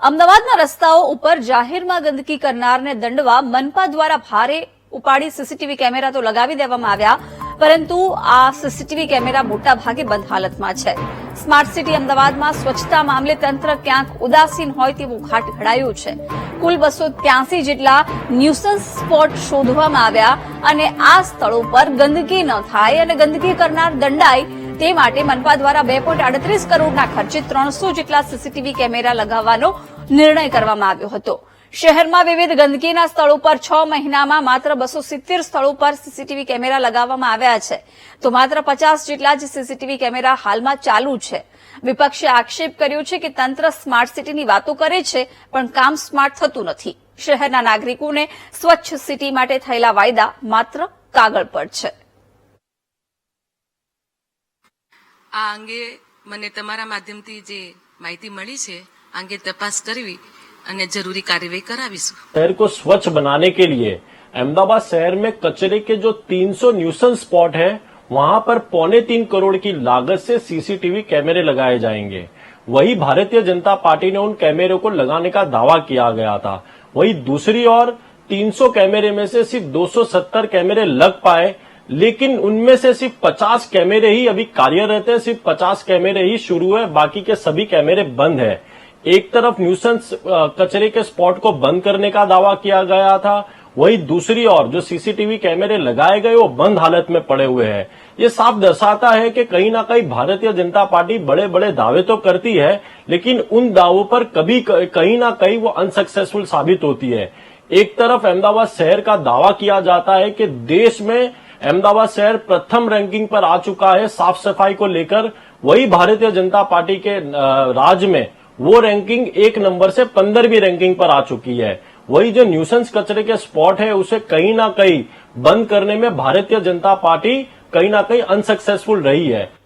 અમદાવાદના રસ્તાઓ ઉપર જાહેરમાં ગંદકી કરનારને દંડવા મનપા દ્વારા ભારે ઉપાડી સીસીટીવી કેમેરા તો લગાવી દેવામાં આવ્યા, પરંતુ આ સીસીટીવી કેમેરા મોટાભાગે બંધ હાલતમાં છે. સ્માર્ટ સિટી અમદાવાદમાં સ્વચ્છતા મામલે તંત્ર ક્યાંક ઉદાસીન હોય તેવું ઘાટ ઘડાયું છે. કુલ 283 જેટલા ન્યુસન્સ સ્પોટ શોધવામાં આવ્યા અને આ સ્થળો પર ગંદકી ન થાય અને ગંદકી કરનાર દંડાય તે માટે મનપા દ્વારા 2.38 કરોડના ખર્ચે 300 જેટલા સીસીટીવી કેમેરા લગાવવાનો નિર્ણય કરવામાં આવ્યો હતો. શહેરમાં વિવિધ ગંદકીના સ્થળો પર 6 મહિનામાં માત્ર 270 સ્થળો પર સીસીટીવી કેમેરા લગાવવામાં આવ્યા છે, તો માત્ર 50 જેટલા જ સીસીટીવી કેમેરા હાલમાં ચાલુ છે. વિપક્ષે આક્ષેપ કર્યો છે કે તંત્ર સ્માર્ટ સિટીની વાતો કરે છે, પણ કામ સ્માર્ટ થતું નથી. શહેરના નાગરિકોને સ્વચ્છ સિટી માટે થયેલા વાયદા માત્ર કાગળ પર છે. આ અંગે મને તમારા માધ્યમથી જે માહિતી મળી છે આ અંગે તપાસ કરવી અને जरूरी कार्यवाही करावीશું. शहर को स्वच्छ बनाने के लिए अहमदाबाद शहर में कचरे के जो 300 न्यूसेंस स्पॉट है वहां पर 3.25 करोड़ की लागत से सीसीटीवी कैमरे लगाए जाएंगे. वही भारतीय जनता पार्टी ने उन कैमरे को लगाने का दावा किया गया था. वही दूसरी ओर 300 कैमरे में से सिर्फ 270 कैमरे लग पाए, लेकिन उनमें से सिर्फ 50 कैमरे ही अभी कार्यरत है. सिर्फ 50 कैमरे ही शुरू है, बाकी के सभी कैमरे बंद है. एक तरफ न्यूसेंस कचरे के स्पॉट को बंद करने का दावा किया गया था, वही दूसरी ओर जो सीसीटीवी कैमरे लगाए गए वो बंद हालत में पड़े हुए हैं. ये साफ दर्शाता है कि कहीं ना कहीं भारतीय जनता पार्टी बड़े बड़े दावे तो करती है, लेकिन उन दावों पर कभी कहीं ना कहीं वो अनसक्सेसफुल साबित होती है. एक तरफ अहमदाबाद शहर का दावा किया जाता है कि देश में अहमदाबाद शहर प्रथम रैंकिंग पर आ चुका है साफ सफाई को लेकर, वही भारतीय जनता पार्टी के राज में वो रैंकिंग 1 नंबर से 15वीं रैंकिंग पर आ चुकी है. वही जो न्यूसेंस कचरे के स्पॉट है उसे कहीं ना कहीं बंद करने में भारतीय जनता पार्टी कहीं ना कहीं अनसक्सेसफुल रही है.